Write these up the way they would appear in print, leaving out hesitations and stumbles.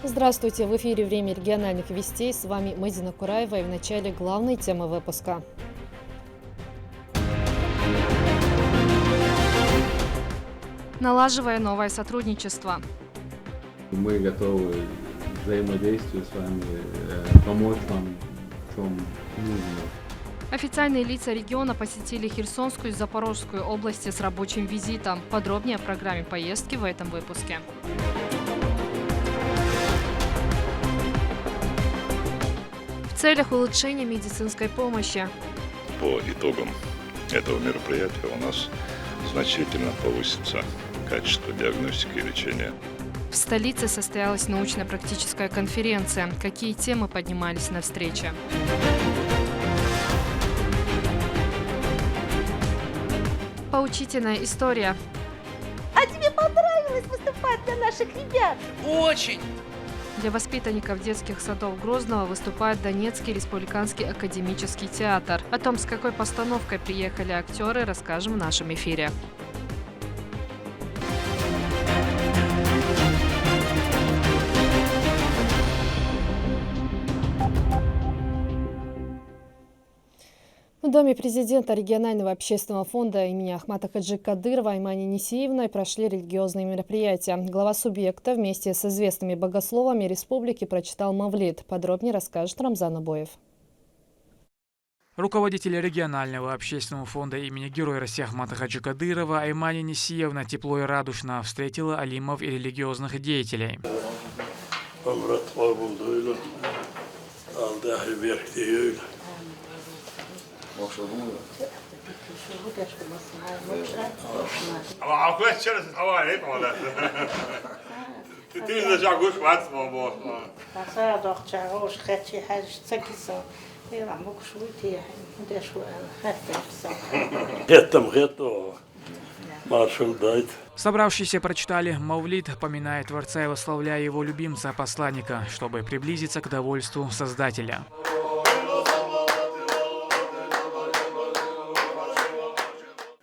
Здравствуйте! В эфире «Время региональных вестей». С вами Мадина Кураева и в начале главной темы выпуска. Налаживая новое сотрудничество. Мы готовы к взаимодействию с вами, помочь вам в чем нужно. Официальные лица региона посетили Херсонскую и Запорожскую области с рабочим визитом. Подробнее о программе поездки в этом выпуске. В целях улучшения медицинской помощи. По итогам этого мероприятия у нас значительно повысится качество диагностики и лечения. В столице состоялась научно-практическая конференция. Какие темы поднимались на встрече? Поучительная история. А тебе понравилось выступать для наших ребят? Очень! Для воспитанников детских садов Грозного выступает Донецкий республиканский академический театр. О том, с какой постановкой приехали актеры, расскажем в нашем эфире. В Доме президента регионального общественного фонда имени Ахмата Хаджи Кадырова Аймани Несиевной прошли религиозные мероприятия. Глава субъекта вместе с известными богословами республики прочитал Мавлид. Подробнее расскажет Рамзан Абоев. Руководитель регионального общественного фонда имени Героя России Ахмата Хаджи Кадырова Аймани Несиевна тепло и радушно встретила алимов и религиозных деятелей. Собравшиеся прочитали Мавлид, поминая Творца и восславляя его любимца, посланника, чтобы приблизиться к довольству Создателя.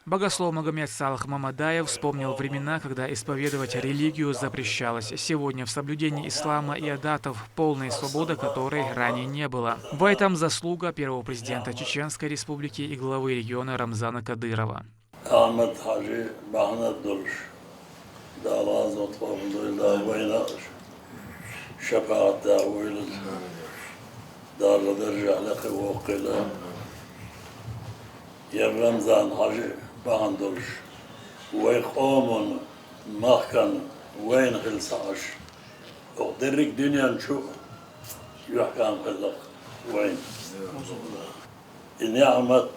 Богослов Магомед Салах Мамадаев вспомнил времена, когда исповедовать религию запрещалось. Сегодня в соблюдении ислама и адатов полной свободы, которой ранее не было. В этом заслуга первого президента Чеченской республики и главы региона Рамзана Кадырова. باندرش ويقومون مخكن وين خلصاش اقدرك دنيا نشوف يحكم خلق وين نعمت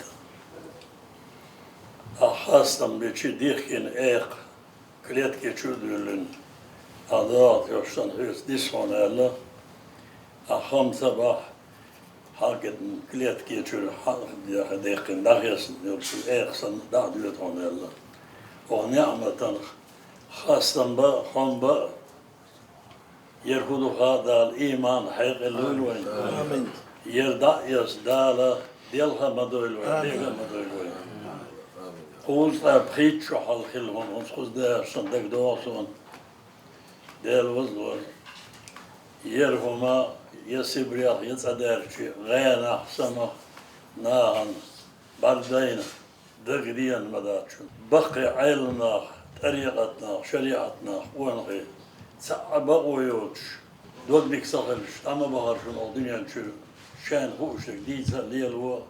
أخاصم بشي ديخين إيق كليتك شودلن أضاء يوشتن هيس ديسون ألا أخام صباح حاجة كليت كيتشر حاجة ديقن داخيس يرسل إيقسن دعوة هونيلا ونعمة خاصة با خم با يرهدو هذا الإيمان حق الولوين يردع يسدالا ديالها مدولوين ديالها مدولوين خوز أبخيت شو حال خلهم خوز ده صندق دواسون ديال وزدور يرهما يسبريا يتصدرشي غير أحسن ناهن بردين دقريا مداتشون بقي علمنا طريقتنا شريعتنا ونغي صعب قويوش دوقدك سخلش أما بغرشون الدنيا نشر شان خوشك ديزا ليلو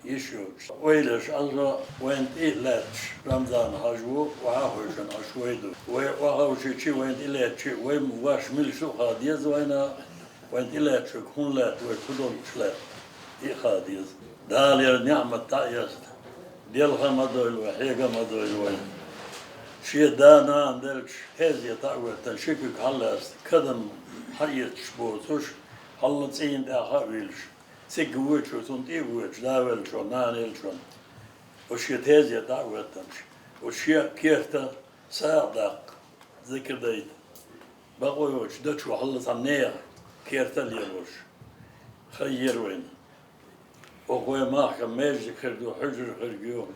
يشوش ويلش أزا وين إلاتش رمضان هجو وعاوشن أشويدو وعاوشي شي وين إلاتش وين واش ملشو خاديز وينا وين إلاتش كون لات وكدون شلات إخاديز دالير نعمة تأيست ديالها مدويل وحيقا مدويل وين شي دانا عندك هذه تعويل تنشكك حلاست كدم حيت شبوتوش حلت سين دا خاويلش سيقويتش وتنطيقويتش داولش ونانيلش وشي هذه تعويل تنش وشي كيرتا ساعدك ذكر دايت بقويوش دتش وحلت عنيها كيرتا ليروش خير وين وخوي ماحكم ماجي خردو حجر خرجو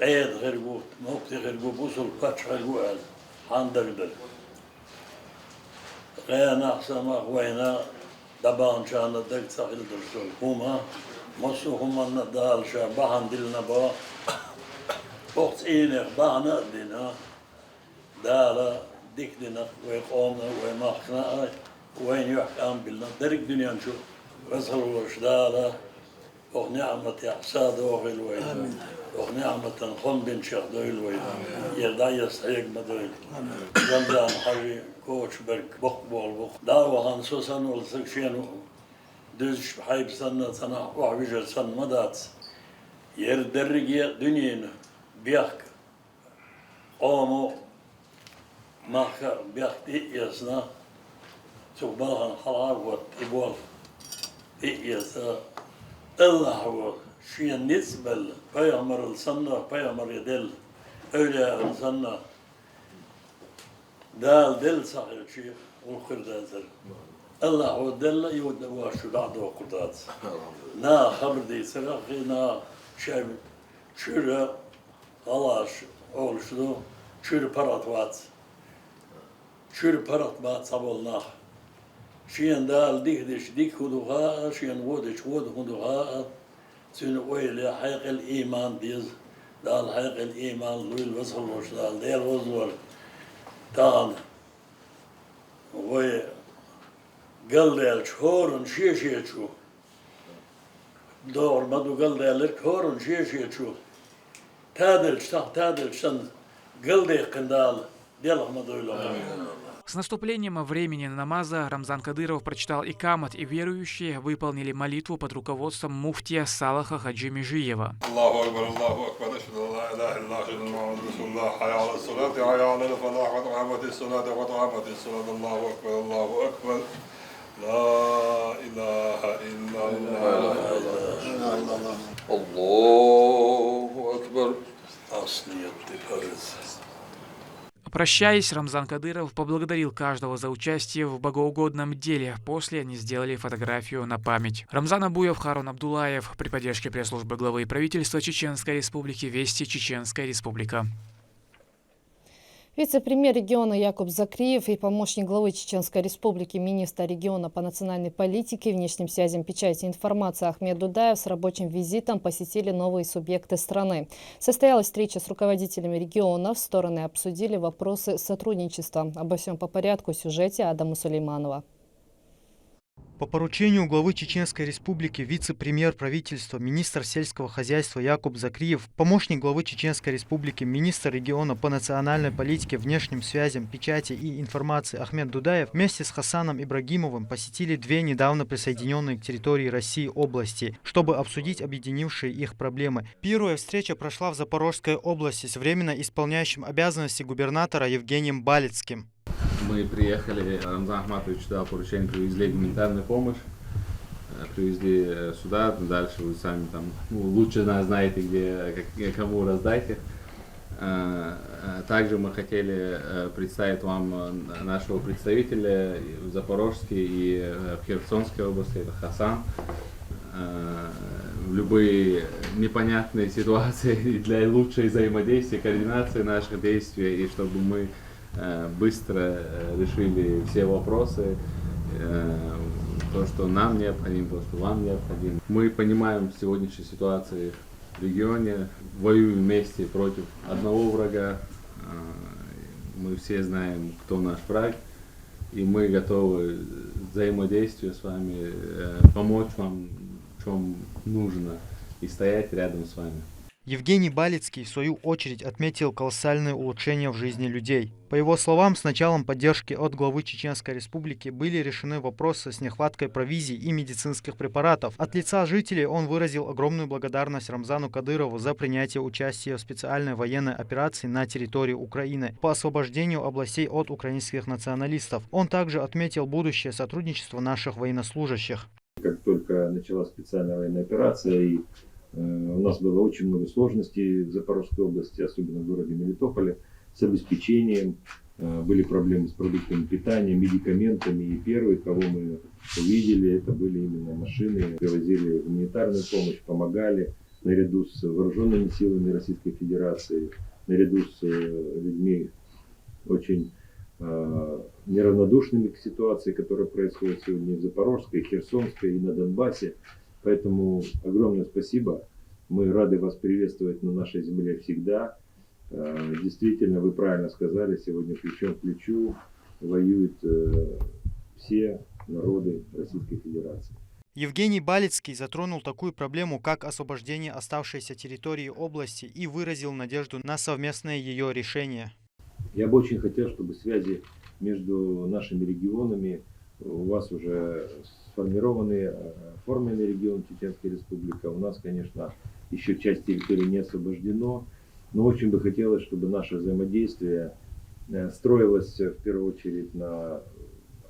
قيد خرجو موقتي خرجو بوصل قاتش خرجو قال حاندر دل غينا سما غوينا دبان شان دك ساحل درسول هما مصوهم من دال شبهان دلنا با وقت إنك بعنا دينا دالا ديك دينا ويقومنا ويمحكنا وين يحكم بالله درك دنيا نشوف وصل وش دالا نعمة يحساد وغيل وين نعمة خم بن شيخ دويل وين يردا يستحق مدويل رمضان حري كوش برك بق دعوة عن سوسن والسكشين düz hayb sanna sana vahvijer san madat yer derriye dünyenin biyak omo mahka biyak yasna çok balhan halavat ibol yasa Allah var şu nisbel peygamber sanna peygamber yedel öyle sanna dal del sahil şey o kırdazer الله هو دل يود واشو بعد وقدات نا خبر دي سرقي نا شاب شورا خلاص اول شنو شور برات وات شور برات بات صبولنا شين دال ديك ديك خدوها شين ودش خدوها سن ويل حقيق الايمان ديز دال حقيق الايمان لول وصل وش دال دير وزور تان وي قال شهورن شيء شو دور ما دو قال لك هورن شيء شو تادل شن قال قندال ديال ما دو С наступлением времени намаза Рамзан Кадыров прочитал икамат, и верующие выполнили молитву под руководством муфтия Салаха Хаджи Межиева. Аллаху акбар, ашхаду ан ла иляха илляллах, ашхаду анна Мухаммадан расулуллах, хайя аля ссалати, хайя аля фалах, ва ту'аматис салат, ва ту'аматис салат, Аллаху акбар, ла иляха илляллах, Аллаху акбар. Прощаясь, Рамзан Кадыров поблагодарил каждого за участие в богоугодном деле. После они сделали фотографию на память. Рамзан Абуев, Харун Абдулаев при поддержке пресс-службы главы правительства Чеченской Республики Вести, Чеченская Республика. Вице-премьер региона Якуб Закриев и помощник главы Чеченской Республики, министр региона по национальной политике, внешним связям, печати и информации Ахмед Дудаев с рабочим визитом посетили новые субъекты страны. Состоялась встреча с руководителями регионов. Стороны обсудили вопросы сотрудничества. Обо всем по порядку в сюжете Адама Сулейманова. По поручению главы Чеченской Республики вице-премьер правительства, министр сельского хозяйства Якуб Закриев, помощник главы Чеченской Республики, министр региона по национальной политике, внешним связям, печати и информации Ахмед Дудаев вместе с Хасаном Ибрагимовым посетили две недавно присоединенные к территории России области, чтобы обсудить объединившие их проблемы. Первая встреча прошла в Запорожской области с временно исполняющим обязанности губернатора Евгением Балицким. Мы приехали, Рамзан Ахматович дал поручение, привезли гуманитарную помощь, привезли сюда, дальше вы сами там лучше знаете, где, кому раздайте. Также мы хотели представить вам нашего представителя в Запорожской и в Херсонской области, это Хасан. В любые непонятные ситуации для лучшей взаимодействия, координации наших действий, и чтобы мы быстро решили все вопросы, то, что нам необходимо, то, что вам необходимо. Мы понимаем в сегодняшней ситуации в регионе, воюем вместе против одного врага, мы все знаем, кто наш враг, и мы готовы взаимодействию с вами, помочь вам, в чем нужно, и стоять рядом с вами. Евгений Балицкий, в свою очередь, отметил колоссальные улучшения в жизни людей. По его словам, с началом поддержки от главы Чеченской Республики были решены вопросы с нехваткой провизии и медицинских препаратов. От лица жителей он выразил огромную благодарность Рамзану Кадырову за принятие участия в специальной военной операции на территории Украины по освобождению областей от украинских националистов. Он также отметил будущее сотрудничество наших военнослужащих. Как только началась специальная военная операция, и у нас было очень много сложностей в Запорожской области, особенно в городе Мелитополе, с обеспечением. Были проблемы с продуктами питания, медикаментами. И первые, кого мы увидели, это были именно машины. Привозили гуманитарную помощь, помогали наряду с вооруженными силами Российской Федерации, наряду с людьми очень неравнодушными к ситуации, которая происходит сегодня и в Запорожской, и Херсонской, и на Донбассе. Поэтому огромное спасибо. Мы рады вас приветствовать на нашей земле всегда. Действительно, вы правильно сказали, сегодня плечом к плечу воюют все народы Российской Федерации. Евгений Балицкий затронул такую проблему, как освобождение оставшейся территории области и выразил надежду на совместное ее решение. Я бы очень хотел, чтобы связи между нашими регионами, у вас уже сформированный, оформленный регион Чеченская Республика, у нас, конечно, еще часть территории не освобождено, но очень бы хотелось, чтобы наше взаимодействие строилось в первую очередь на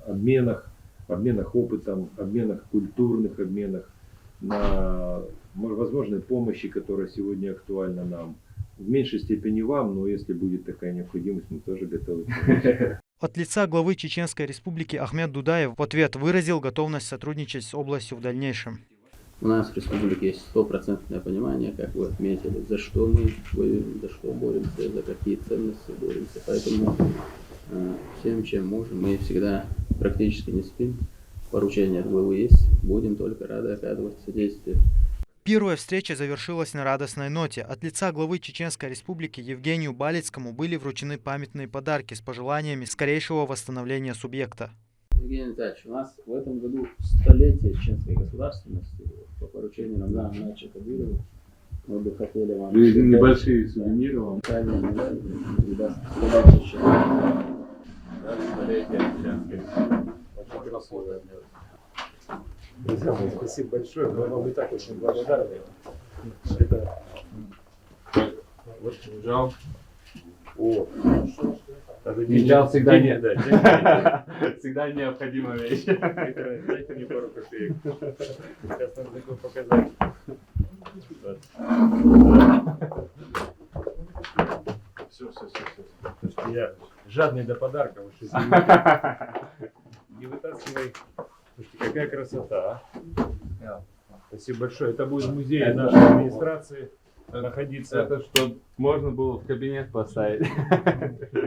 обменах опытом, обменах культурных, обменах на возможной помощи, которая сегодня актуальна нам. В меньшей степени вам, но если будет такая необходимость, мы тоже готовы помочь. От лица главы Чеченской Республики Ахмед Дудаев в ответ выразил готовность сотрудничать с областью в дальнейшем. У нас в республике есть стопроцентное понимание, как вы отметили, за что мы воюем, за что боремся, за какие ценности боремся. Поэтому всем, чем можем, мы всегда практически не спим. Поручения от главы есть, будем только рады оказывать содействие. Первая встреча завершилась на радостной ноте. От лица главы Чеченской Республики Евгению Балицкому были вручены памятные подарки с пожеланиями скорейшего восстановления субъекта. Евгений Витальевич, у нас в этом году столетие чеченской государственности. По поручению Рамзана Ахматовича Кадырова мы бы хотели вам... Небольшие сувениры вам. Друзья мои, спасибо большое. Мы вам и так очень благодарны. Вот кинжал. О, Кинжал всегда нет, да. всегда необходимая вещь. Дайте мне пару копеек. Сейчас нам такое показать. Все. Я жадный до подарков. Не вытаскивай. Слушайте, какая красота, а? Спасибо большое. Это будет в музее нашей администрации находиться. Это чтобы можно было в кабинет поставить.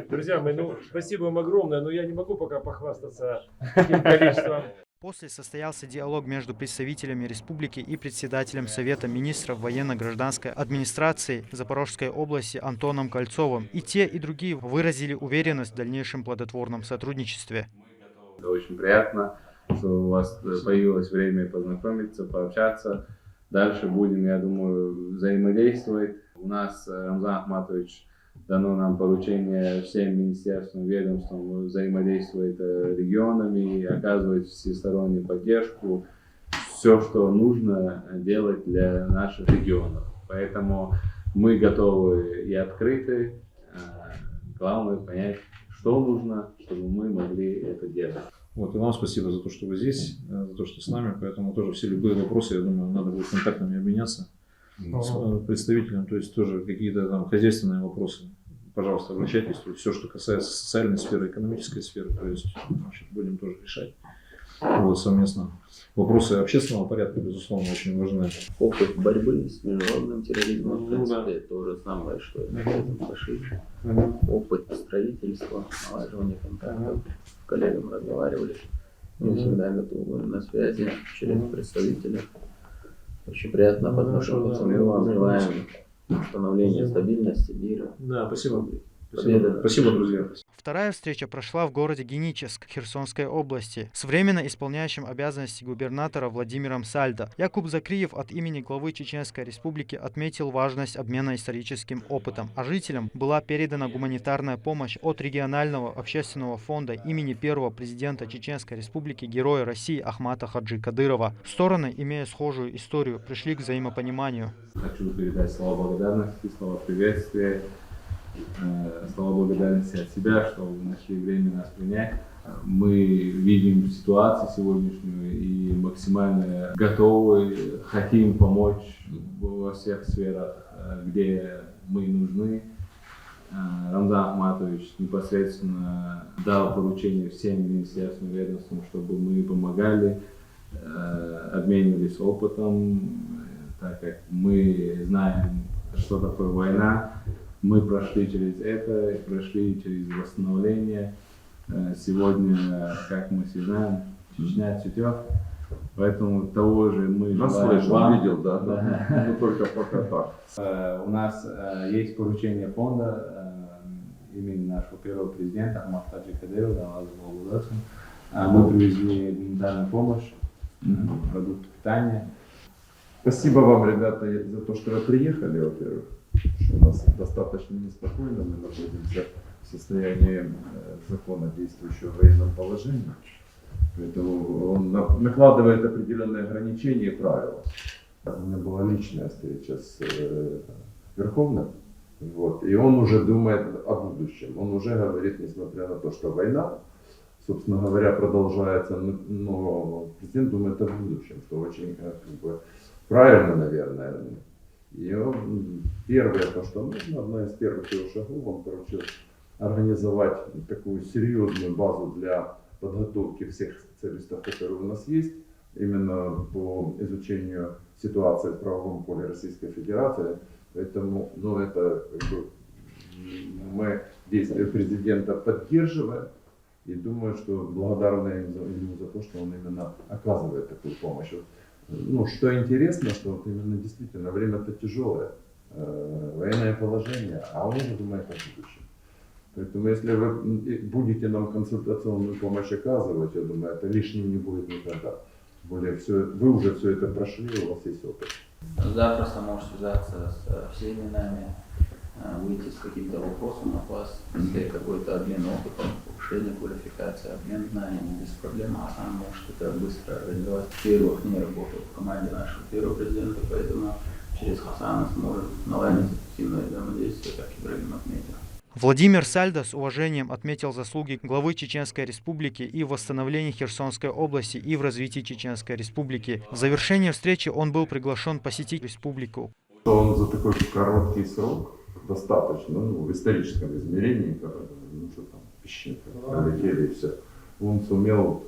Друзья мои, спасибо вам огромное, но я не могу пока похвастаться таким количеством. После состоялся диалог между представителями республики и председателем Совета министров военно-гражданской администрации Запорожской области Антоном Кольцовым. И те, и другие выразили уверенность в дальнейшем плодотворном сотрудничестве. Это очень приятно, что у вас появилось время познакомиться, пообщаться. Дальше будем, я думаю, взаимодействовать. У нас Рамзан Ахматович дано нам поручение всем министерствам, ведомствам взаимодействовать регионами, оказывать всестороннюю поддержку. Все, что нужно делать для наших регионов. Поэтому мы готовы и открыты. Главное понять, что нужно, чтобы мы могли это делать. Вот, и вам спасибо за то, что вы здесь, за то, что с нами. Поэтому тоже все любые вопросы, я думаю, надо будет контактами обменяться с представителем. То есть тоже какие-то там хозяйственные вопросы, пожалуйста, обращайтесь. То есть все, что касается социальной сферы, экономической сферы, то есть значит, будем тоже решать вот, совместно. Вопросы общественного порядка, безусловно, очень важны. Опыт борьбы с международным терроризмом, в принципе, то же самое, что и на Башире. Опыт строительства, налаживания контактов. С коллегами разговаривали. Мы всегда готовы на связи через представителей. Очень приятно по отношению к мы вам желаем установления стабильности, мира. Да, спасибо. Победы. Спасибо, друзья. Вторая встреча прошла в городе Геническ Херсонской области с временно исполняющим обязанности губернатора Владимиром Сальдо. Якуб Закриев от имени главы Чеченской Республики отметил важность обмена историческим опытом, а жителям была передана гуманитарная помощь от регионального общественного фонда имени первого президента Чеченской Республики, героя России Ахмата Хаджи Кадырова. Стороны, имея схожую историю, пришли к взаимопониманию. Хочу передать слова благодарности, слова приветствия. Слова благодарности от себя, что вы нашли время нас принять. Мы видим ситуацию сегодняшнюю и максимально готовы, хотим помочь во всех сферах, где мы нужны. Рамзан Ахматович непосредственно дал поручение всем министерствам и ведомствам, чтобы мы помогали, обменивались опытом, так как мы знаем, что такое война. Мы прошли через это, прошли через восстановление. Сегодня, как мы все знаем, Чечня цветет, поэтому того же мы желаем вам. Видел, да. Ну только пока так. У нас есть поручение фонда имени нашего первого президента Ахмата Хаджи Кадырова. Мы привезли гуманитарную помощь, продукты питания. Спасибо вам, ребята, за то, что вы приехали, во-первых. У нас достаточно неспокойно, мы находимся в состоянии закона действующего военного положения. Поэтому он накладывает определенные ограничения и правила. У меня была личная встреча с Верховным, вот, и он уже думает о будущем. Он уже говорит, несмотря на то, что война, собственно говоря, продолжается, но президент думает о будущем, что очень правильно, наверное. И он, первое, то, что нужно, одна из первых его шагов, он поручил организовать такую серьезную базу для подготовки всех специалистов, которые у нас есть, именно по изучению ситуации в правовом поле Российской Федерации. Поэтому, это мы действия президента поддерживаем и думаю, что благодарны ему за то, что он именно оказывает такую помощь. Что интересно, что именно действительно время-то тяжелое, военное положение, а он уже думает о будущем. Поэтому если вы будете нам консультационную помощь оказывать, я думаю, это лишним не будет никогда. Тем более вы уже все это прошли, у вас есть опыт. Запросто можешь связаться со всеми нами, выйти с каким-то вопросом от вас, если какой-то обмен опытом, повышение квалификации, обмен знаниями без проблем, а сам может это быстро организовать. Во-первых, не работал в команде нашего первого президента, поэтому через Хасана сможет наладить эффективное взаимодействие, как Ибрагим отметил. Владимир Сальдо с уважением отметил заслуги главы Чеченской Республики и в восстановлении Херсонской области, и в развитии Чеченской Республики. В завершении встречи он был приглашен посетить республику. Он за такой короткий срок, достаточно, в историческом измерении, когда песчинка пролетели и все, он сумел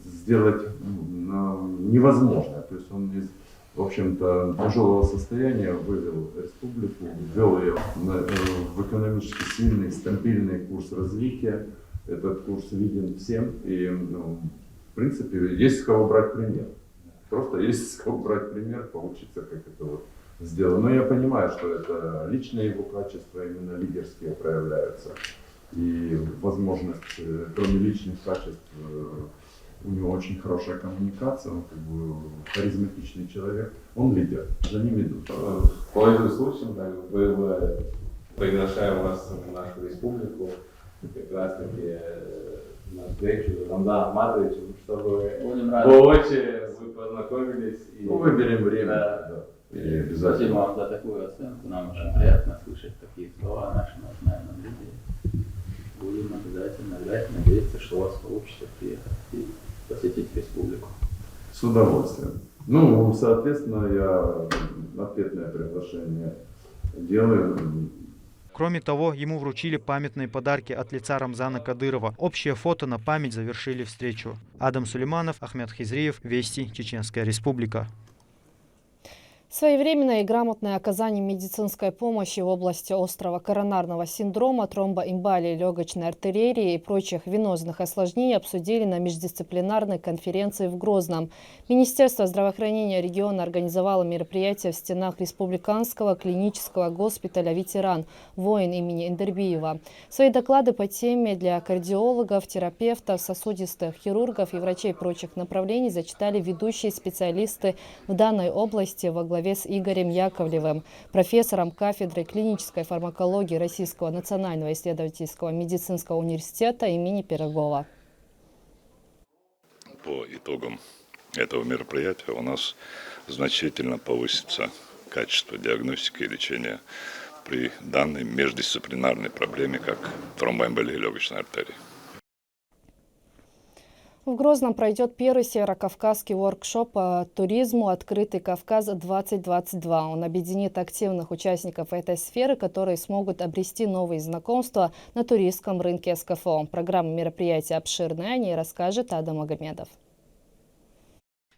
сделать невозможное. То есть он из, в общем-то, тяжелого состояния вывел республику, ввел ее в экономически сильный, стабильный курс развития. Этот курс виден всем, и, в принципе, есть с кого брать пример. Просто есть с кого брать пример, поучиться, как это сделано. Но я понимаю, что это личные его качества, именно лидерские, проявляются. И возможность, кроме личных качеств, у него очень хорошая коммуникация, он харизматичный человек, он лидер, за ним идут. Пользуясь случаем, мы приглашаем вас в нашу республику, как раз таки на встречу с Рамзаном Ахматовичем, чтобы воочию вы познакомились. Выберем время. Да. И обязательно. Спасибо вам за такую оценку, нам очень приятно слышать такие слова о нашем национальном лидере. Будем обязательно надеяться, что у вас получится приехать и посетить республику. С удовольствием. Соответственно, я ответное приглашение делаю. Кроме того, ему вручили памятные подарки от лица Рамзана Кадырова. Общее фото на память завершили встречу. Адам Сулейманов, Ахмед Хизриев, Вести, Чеченская Республика. Своевременное и грамотное оказание медицинской помощи в области острого коронарного синдрома, тромбоэмболии, легочной артерии и прочих венозных осложнений обсудили на междисциплинарной конференции в Грозном. Министерство здравоохранения региона организовало мероприятие в стенах Республиканского клинического госпиталя «Ветеран» воин имени Эндербиева. Свои доклады по теме для кардиологов, терапевтов, сосудистых хирургов и врачей прочих направлений зачитали ведущие специалисты в данной области во главе с Игорем Яковлевым, профессором кафедры клинической фармакологии Российского национального исследовательского медицинского университета имени Пирогова. По итогам этого мероприятия у нас значительно повысится качество диагностики и лечения при данной междисциплинарной проблеме, как тромбоэмболия легочной артерии. В Грозном пройдет первый северокавказский воркшоп по туризму «Открытый Кавказ-2022». Он объединит активных участников этой сферы, которые смогут обрести новые знакомства на туристском рынке СКФО. Программа мероприятия обширная, о ней расскажет Адам Магомедов.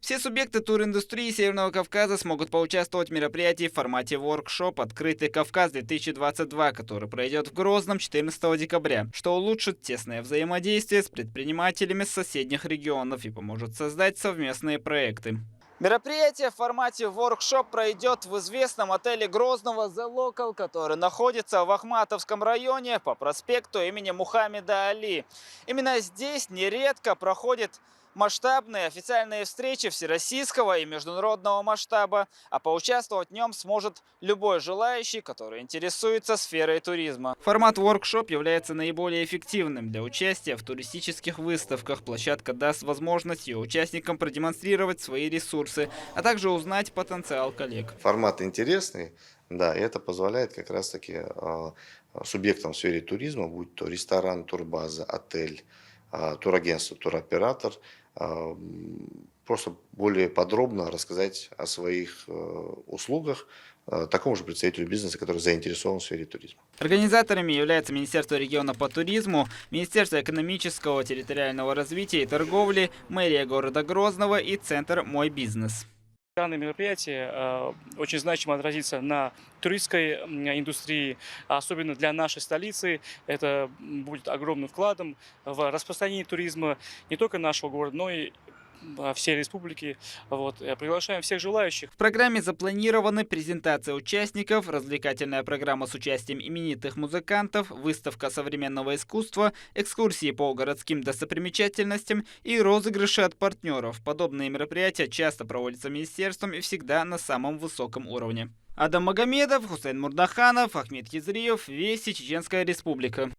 Все субъекты туриндустрии Северного Кавказа смогут поучаствовать в мероприятии в формате воркшоп «Открытый Кавказ-2022», который пройдет в Грозном 14 декабря, что улучшит тесное взаимодействие с предпринимателями с соседних регионов и поможет создать совместные проекты. Мероприятие в формате воркшоп пройдет в известном отеле Грозного The Local, который находится в Ахматовском районе по проспекту имени Мухаммеда Али. Именно здесь нередко проходят масштабные официальные встречи всероссийского и международного масштаба, а поучаствовать в нем сможет любой желающий, который интересуется сферой туризма. Формат воркшоп является наиболее эффективным для участия в туристических выставках. Площадка даст возможность ее участникам продемонстрировать свои ресурсы, а также узнать потенциал коллег. Формат интересный, да, и это позволяет как раз-таки субъектам в сфере туризма, будь то ресторан, турбаза, отель, турагентство, туроператор, просто более подробно рассказать о своих услугах такому же представителю бизнеса, который заинтересован в сфере туризма. Организаторами являются Министерство региона по туризму, Министерство экономического, территориального развития и торговли, мэрия города Грозного и Центр «Мой бизнес». Данное мероприятие очень значимо отразится на туристской индустрии, особенно для нашей столицы. Это будет огромным вкладом в распространение туризма не только нашего города, но и всей республики. Приглашаем всех желающих. В программе запланированы презентация участников, развлекательная программа с участием именитых музыкантов, выставка современного искусства, экскурсии по городским достопримечательностям и розыгрыши от партнеров. Подобные мероприятия часто проводятся министерством и всегда на самом высоком уровне. Адам Магомедов, Хусейн Мурдаханов, Ахмед Хизриев, Вести, Чеченская Республика.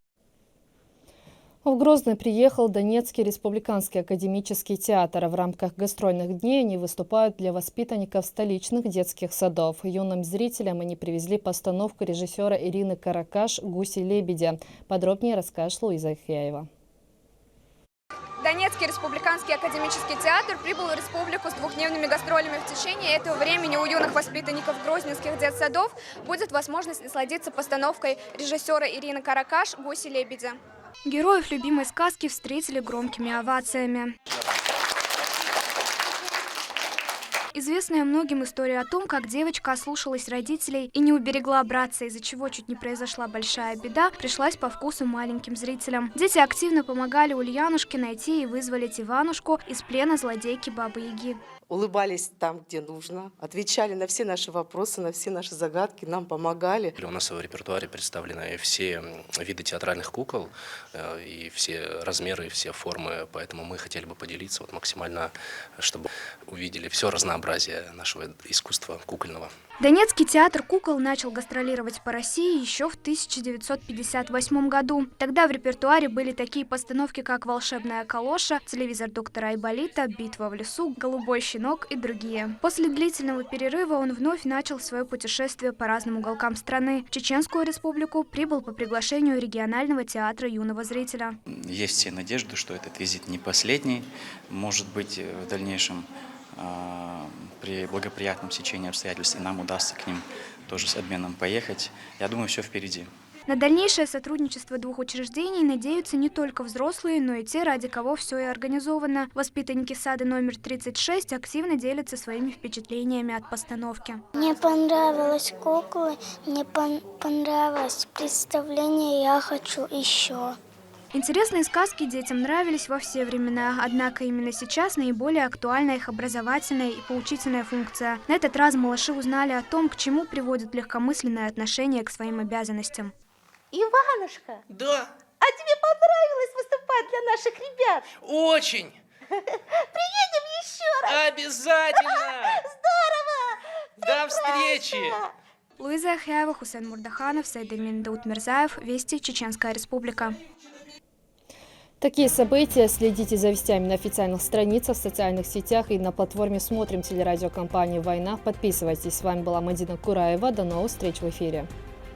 В Грозный приехал Донецкий республиканский академический театр. В рамках гастрольных дней они выступают для воспитанников столичных детских садов. Юным зрителям они привезли постановку режиссера Ирины Каракаш «Гуси-лебедя». Подробнее расскажет Луиза Ахяева. Донецкий республиканский академический театр прибыл в республику с двухдневными гастролями. В течение этого времени у юных воспитанников грозненских детсадов будет возможность насладиться постановкой режиссера Ирины Каракаш «Гуси-лебедя». Героев любимой сказки встретили громкими овациями. Известная многим история о том, как девочка ослушалась родителей и не уберегла братца, из-за чего чуть не произошла большая беда, пришлась по вкусу маленьким зрителям. Дети активно помогали Ульянушке найти и вызволить Иванушку из плена злодейки Бабы-Яги. Улыбались там, где нужно, отвечали на все наши вопросы, на все наши загадки, нам помогали. У нас в репертуаре представлены все виды театральных кукол, и все размеры, и все формы, поэтому мы хотели бы поделиться максимально, чтобы увидели все разнообразие нашего искусства кукольного. Донецкий театр кукол начал гастролировать по России еще в 1958 году. Тогда в репертуаре были такие постановки, как «Волшебная калоша», «Телевизор доктора Айболита», «Битва в лесу», «Голубой щенок» и другие. После длительного перерыва он вновь начал свое путешествие по разным уголкам страны. В Чеченскую Республику прибыл по приглашению регионального театра юного зрителя. Есть все надежды, что этот визит не последний. Может быть, в дальнейшем при благоприятном стечении обстоятельств и нам удастся к ним тоже с обменом поехать. Я думаю, все впереди. На дальнейшее сотрудничество двух учреждений надеются не только взрослые, но и те, ради кого все и организовано. Воспитанники сада номер 36 активно делятся своими впечатлениями от постановки. Мне понравились куклы, мне понравилось представление, я хочу еще. Интересные сказки детям нравились во все времена, однако именно сейчас наиболее актуальна их образовательная и поучительная функция. На этот раз малыши узнали о том, к чему приводит легкомысленное отношение к своим обязанностям. Иванушка! Да. А тебе понравилось выступать для наших ребят? Очень! Приедем еще раз! Обязательно! Здорово! До встречи! Луиза Ахяева, Хусейн Мурдаханов, Сайдамин Даутмирзаев, Вести, Чеченская Республика. Такие события следите за вестями на официальных страницах, в социальных сетях и на платформе «Смотрим» телерадиокомпании «Война». Подписывайтесь. С вами была Мадина Кураева. До новых встреч в эфире.